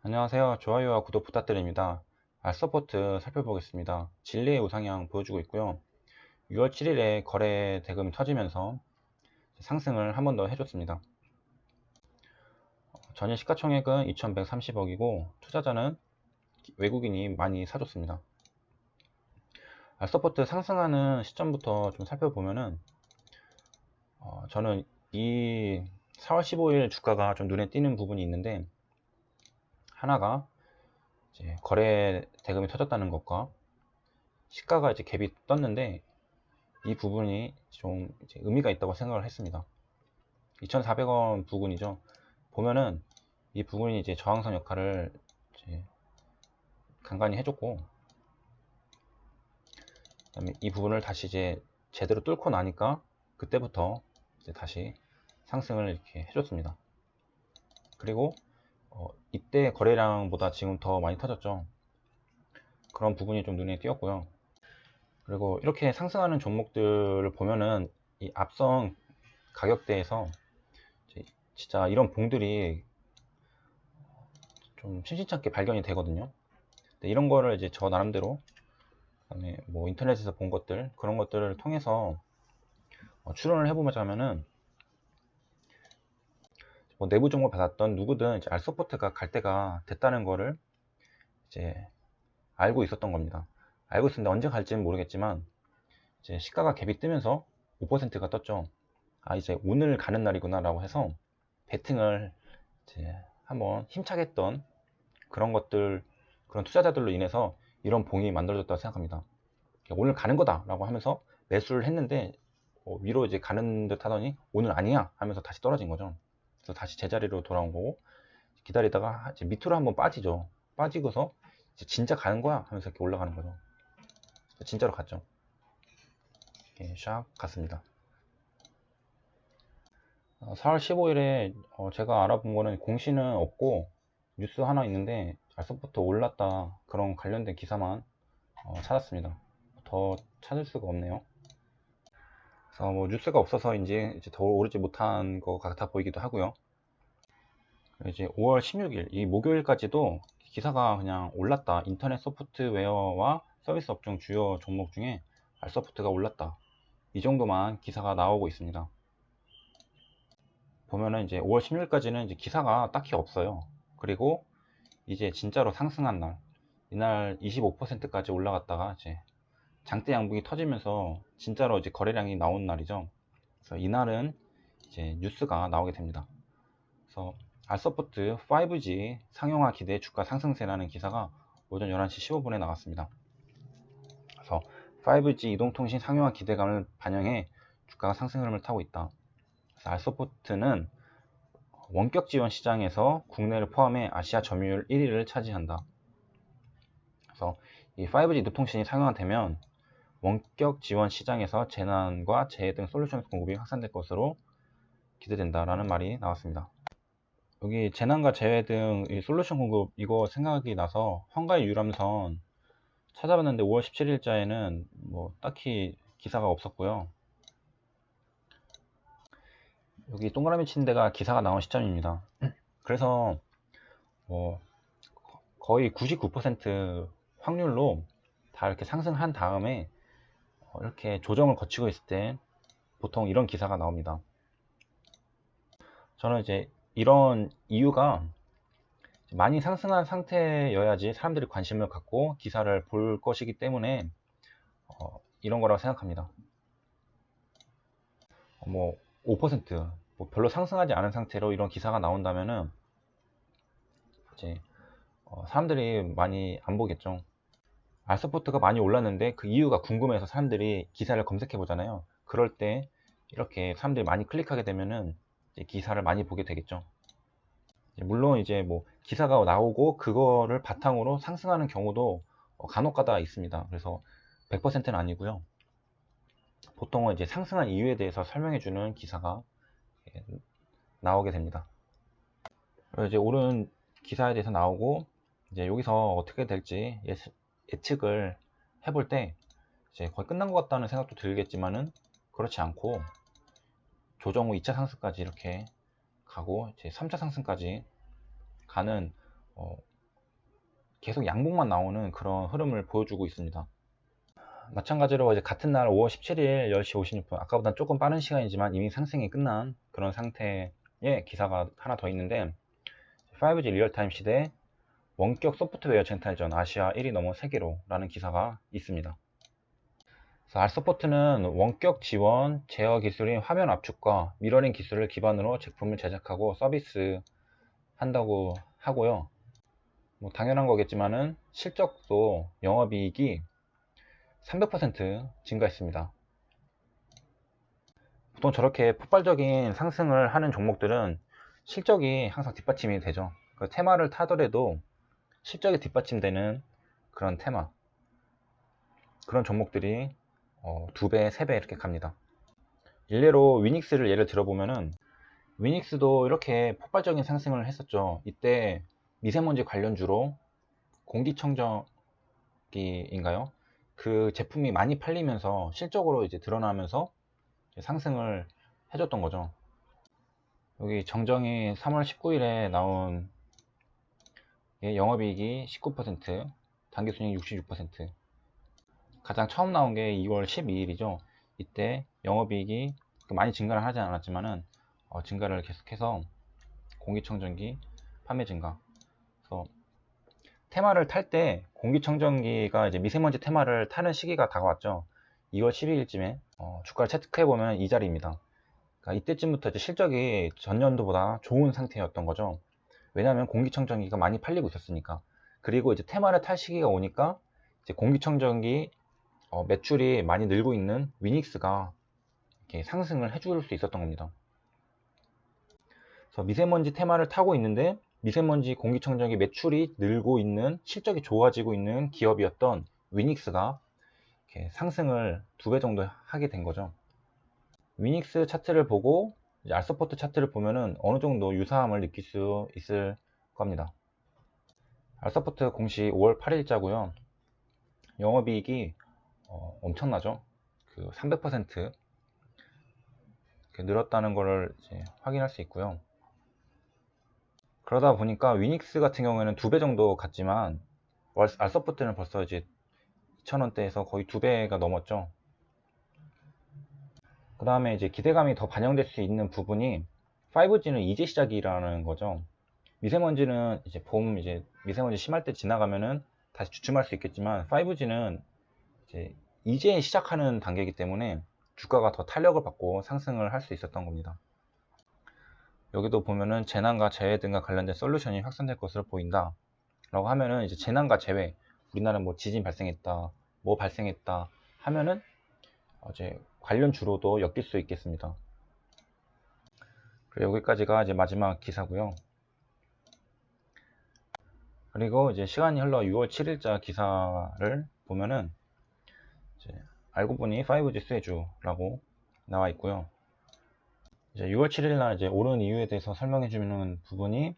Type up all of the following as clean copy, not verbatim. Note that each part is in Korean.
안녕하세요. 좋아요와 구독 부탁드립니다. 알서포트 살펴보겠습니다. 진리의 우상향 보여주고 있고요. 6월 7일에 거래 대금이 터지면서 상승을 한 번 더 해줬습니다. 전일 시가총액은 2130억이고 투자자는 외국인이 많이 사줬습니다. 알서포트 상승하는 시점부터 좀 살펴보면은 저는 이 4월 15일 주가가 좀 눈에 띄는 부분이 있는데, 하나가 이제 거래 대금이 터졌다는 것과 시가가 이제 갭이 떴는데, 이 부분이 좀 이제 의미가 있다고 생각을 했습니다. 2,400원 부근이죠. 보면은 이 부분이 이제 저항선 역할을 이제 간간히 해줬고, 그다음에 이 부분을 다시 이제 제대로 뚫고 나니까 그때부터 이제 다시 상승을 이렇게 해줬습니다. 그리고 이때 거래량보다 지금 더 많이 터졌죠. 그런 부분이 좀 눈에 띄었고요. 그리고 이렇게 상승하는 종목들을 보면은 이 앞선 가격대에서 진짜 이런 봉들이 좀 심심찮게 발견이 되거든요. 근데 이런 거를 이제 저 나름대로, 그다음에 뭐 인터넷에서 본 것들, 그런 것들을 통해서 추론을 해보자면은, 뭐 내부 정보 받았던 누구든 이제 알서포트가 갈 때가 됐다는 거를 이제 알고 있었던 겁니다. 알고 있었는데 언제 갈지는 모르겠지만, 이제 시가가 갭이 뜨면서 5%가 떴죠. 아, 이제 오늘 가는 날이구나 라고 해서 베팅을 이제 한번 힘차게 했던 그런 것들, 그런 투자자들로 인해서 이런 봉이 만들어졌다고 생각합니다. 오늘 가는 거다 라고 하면서 매수를 했는데, 위로 이제 가는 듯 하더니 오늘 아니야 하면서 다시 떨어진 거죠. 그래서 다시 제자리로 돌아온 거고, 기다리다가 이제 밑으로 한번 빠지죠. 빠지고서 이제 진짜 가는 거야 하면서 이렇게 올라가는 거죠. 진짜로 갔죠. 이렇게 샥 갔습니다. 4월 15일에 제가 알아본 거는 공시는 없고 뉴스 하나 있는데, 알서부터 올랐다 그런 관련된 기사만 찾았습니다. 더 찾을 수가 없네요. 그래서 뭐 뉴스가 없어서인지 이제 더 오르지 못한 것 같아 보이기도 하고요. 이제 5월 16일 이 목요일까지도 기사가 그냥 올랐다, 인터넷 소프트웨어와 서비스 업종 주요 종목 중에 알서프트가 올랐다, 이 정도만 기사가 나오고 있습니다. 보면은 이제 5월 16일까지는 이제 기사가 딱히 없어요. 그리고 이제 진짜로 상승한 날, 이날 25%까지 올라갔다가 이제 장대 양봉이 터지면서 진짜로 이제 거래량이 나온 날이죠. 그래서 이날은 이제 뉴스가 나오게 됩니다. 그래서 알서포트 5G 상용화 기대 주가 상승세라는 기사가 오전 11시 15분에 나왔습니다. 그래서 5G 이동통신 상용화 기대감을 반영해 주가가 상승 흐름을 타고 있다. 그래서 알서포트는 원격 지원 시장에서 국내를 포함해 아시아 점유율 1위를 차지한다. 그래서 이 5G 이동통신이 상용화되면 원격 지원 시장에서 재난과 재해 등 솔루션 공급이 확산될 것으로 기대된다라는 말이 나왔습니다. 여기 재난과 재해 등 이 솔루션 공급, 이거 생각이 나서 환가의 유람선 찾아봤는데 5월 17일자에는 뭐 딱히 기사가 없었고요. 여기 동그라미 친 데가 기사가 나온 시점입니다. 그래서 뭐 거의 99% 확률로 다 이렇게 상승한 다음에 이렇게 조정을 거치고 있을 때 보통 이런 기사가 나옵니다. 저는 이제 이런 이유가 많이 상승한 상태여야지 사람들이 관심을 갖고 기사를 볼 것이기 때문에 이런 거라고 생각합니다. 뭐 5%, 뭐 별로 상승하지 않은 상태로 이런 기사가 나온다면은 이제 사람들이 많이 안 보겠죠. 알서포트가 많이 올랐는데 그 이유가 궁금해서 사람들이 기사를 검색해 보잖아요. 그럴 때 이렇게 사람들이 많이 클릭하게 되면은 이제 기사를 많이 보게 되겠죠. 물론 이제 뭐 기사가 나오고 그거를 바탕으로 상승하는 경우도 간혹가다 있습니다. 그래서 100%는 아니고요. 보통은 이제 상승한 이유에 대해서 설명해주는 기사가 나오게 됩니다. 그리고 이제 오른 기사에 대해서 나오고, 이제 여기서 어떻게 될지 예측을 해볼 때 이제 거의 끝난 것 같다는 생각도 들겠지만은 그렇지 않고, 조정 후 2차 상승까지 이렇게 가고 이제 3차 상승까지 가는 계속 양봉만 나오는 그런 흐름을 보여주고 있습니다. 마찬가지로 이제 같은 날 5월 17일 10시 56분, 아까보다 조금 빠른 시간이지만 이미 상승이 끝난 그런 상태의 기사가 하나 더 있는데, 5G 리얼타임 시대 원격 소프트웨어 쟁탈전 아시아 1위 넘어 세계로 라는 기사가 있습니다. R서포트는 원격 지원 제어 기술인 화면 압축과 미러링 기술을 기반으로 제품을 제작하고 서비스 한다고 하고요. 뭐 당연한 거겠지만은 실적도 영업이익이 300% 증가했습니다. 보통 저렇게 폭발적인 상승을 하는 종목들은 실적이 항상 뒷받침이 되죠. 그 테마를 타더라도 실적이 뒷받침되는 그런 테마, 그런 종목들이 2배, 3배 이렇게 갑니다. 일례로 위닉스를 예를 들어보면은, 위닉스도 이렇게 폭발적인 상승을 했었죠. 이때 미세먼지 관련주로 공기청정기인가요? 그 제품이 많이 팔리면서 실적으로 이제 드러나면서 상승을 해줬던 거죠. 여기 정정이 3월 19일에 나온 영업이익이 19%, 당기순이익 66%. 가장 처음 나온 게 2월 12일이죠. 이때 영업이익이 많이 증가를 하지 않았지만은 증가를 계속해서 공기청정기 판매 증가. 그래서 테마를 탈 때 공기청정기가 이제 미세먼지 테마를 타는 시기가 다가왔죠. 2월 12일쯤에 주가를 체크해 보면 이 자리입니다. 그러니까 이때쯤부터 이제 실적이 전년도보다 좋은 상태였던 거죠. 왜냐하면 공기청정기가 많이 팔리고 있었으니까. 그리고 이제 테마를 탈 시기가 오니까 이제 공기청정기 매출이 많이 늘고 있는 위닉스가 이렇게 상승을 해줄 수 있었던 겁니다. 그래서 미세먼지 테마를 타고 있는데 미세먼지 공기청정기 매출이 늘고 있는, 실적이 좋아지고 있는 기업이었던 위닉스가 이렇게 상승을 2배 정도 하게 된 거죠. 위닉스 차트를 보고 R서포트 차트를 보면은 어느 정도 유사함을 느낄 수 있을 겁니다. R서포트 공시 5월 8일자고요. 영업이익이 엄청나죠. 그 300% 늘었다는 것을 이제 확인할 수 있고요. 그러다 보니까 위닉스 같은 경우에는 2배 정도 갔지만 R서포트는 벌써 이제 2,000원대에서 거의 2배가 넘었죠. 그 다음에 이제 기대감이 더 반영될 수 있는 부분이 5G는 이제 시작이라는 거죠. 미세먼지는 이제 봄, 이제 미세먼지 심할 때 지나가면은 다시 주춤할 수 있겠지만 5G는 이제 시작하는 단계이기 때문에 주가가 더 탄력을 받고 상승을 할 수 있었던 겁니다. 여기도 보면은 재난과 재해 등과 관련된 솔루션이 확산될 것으로 보인다 라고 하면은, 이제 재난과 재해, 우리나라는 뭐 지진 발생했다, 뭐 발생했다 하면은 이제 관련 주로도 엮일 수 있겠습니다. 그리고 여기까지가 이제 마지막 기사고요. 그리고 이제 시간이 흘러 6월 7일자 기사를 보면은 이제 알고 보니 5G 수혜주라고 나와 있고요. 이제 6월 7일 날 이제 오른 이유에 대해서 설명해 주는 부분이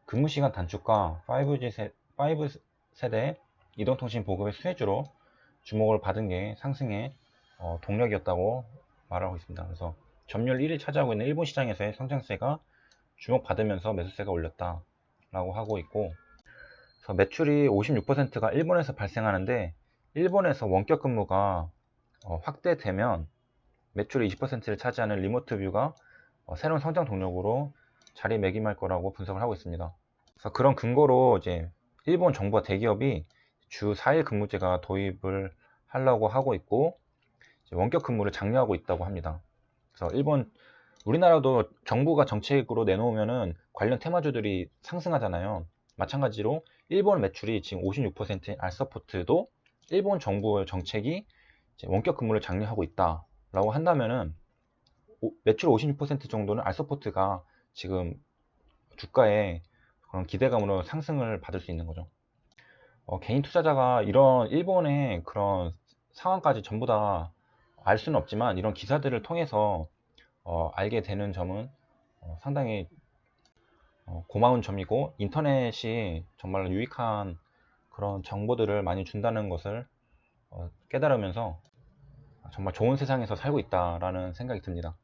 근무 시간 단축과 5 세대 이동통신 보급의 수혜주로 주목을 받은 게 상승의 동력이었다고 말하고 있습니다. 그래서 점유율 1위 차지하고 있는 일본 시장에서의 성장세가 주목받으면서 매수세가 올렸다 라고 하고 있고, 그래서 매출이 56%가 일본에서 발생하는데, 일본에서 원격 근무가 확대되면 매출의 20%를 차지하는 리모트 뷰가 새로운 성장 동력으로 자리매김할 거라고 분석을 하고 있습니다. 그래서 그런 근거로 이제 일본 정부와 대기업이 주 4일 근무제가 도입을 하려고 하고 있고, 원격 근무를 장려하고 있다고 합니다. 그래서 우리나라도 정부가 정책으로 내놓으면은 관련 테마주들이 상승하잖아요. 마찬가지로 일본 매출이 지금 56%인 R서포트도 일본 정부의 정책이 원격 근무를 장려하고 있다라고 한다면은 매출 56% 정도는 R서포트가 지금 주가에 그런 기대감으로 상승을 받을 수 있는 거죠. 개인 투자자가 이런 일본의 그런 상황까지 전부 다 알 수는 없지만, 이런 기사들을 통해서 알게 되는 점은 상당히 고마운 점이고, 인터넷이 정말 유익한 그런 정보들을 많이 준다는 것을 깨달으면서 정말 좋은 세상에서 살고 있다라는 생각이 듭니다.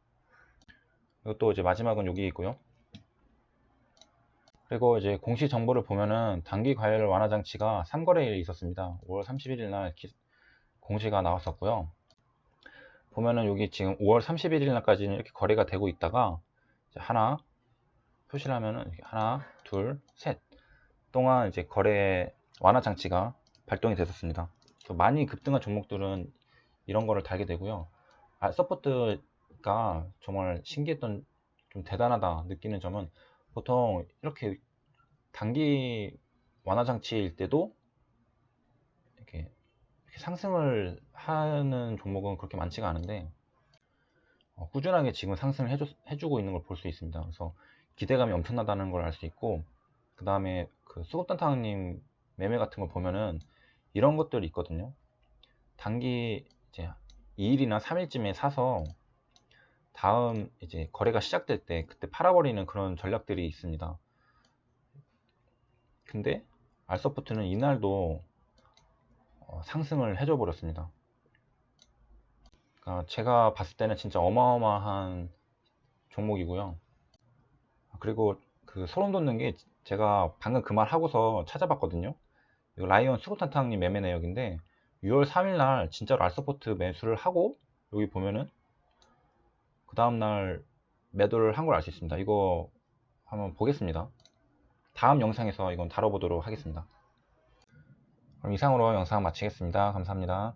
그리고 또 이제 마지막은 여기 있고요. 그리고 이제 공시 정보를 보면은 단기 과열 완화 장치가 3거래일에 있었습니다. 5월 31일 날 공시가 나왔었고요. 보면은 여기 지금 5월 31일 날까지는 이렇게 거래가 되고 있다가 이제 하나 표시를 하면은 이렇게 하나, 둘, 셋 동안 이제 거래 완화 장치가 발동이 됐었습니다. 그래서 많이 급등한 종목들은 이런 거를 달게 되고요. 서포트가 정말 신기했던, 좀 대단하다 느끼는 점은, 보통 이렇게 단기 완화 장치일 때도 이렇게 상승을 하는 종목은 그렇게 많지가 않은데, 꾸준하게 지금 상승을 해주고 있는 걸 볼 수 있습니다. 그래서 기대감이 엄청나다는 걸 알 수 있고, 그 다음에 그 수급단타님 매매 같은 걸 보면은 이런 것들이 있거든요. 단기 이제 2일이나 3일쯤에 사서 다음 이제 거래가 시작될 때 그때 팔아버리는 그런 전략들이 있습니다. 근데 알서포트는 이날도 상승을 해줘 버렸습니다. 그러니까 제가 봤을 때는 진짜 어마어마한 종목이고요. 그리고 그 소름 돋는 게, 제가 방금 그 말 하고서 찾아봤거든요. 이거 라이온 수급탄탕님 매매 내역인데 6월 3일 날 진짜로 알서포트 매수를 하고, 여기 보면은 그 다음날 매도를 한 걸 알 수 있습니다. 이거 한번 보겠습니다. 다음 영상에서 이건 다뤄보도록 하겠습니다. 그럼 이상으로 영상 마치겠습니다. 감사합니다.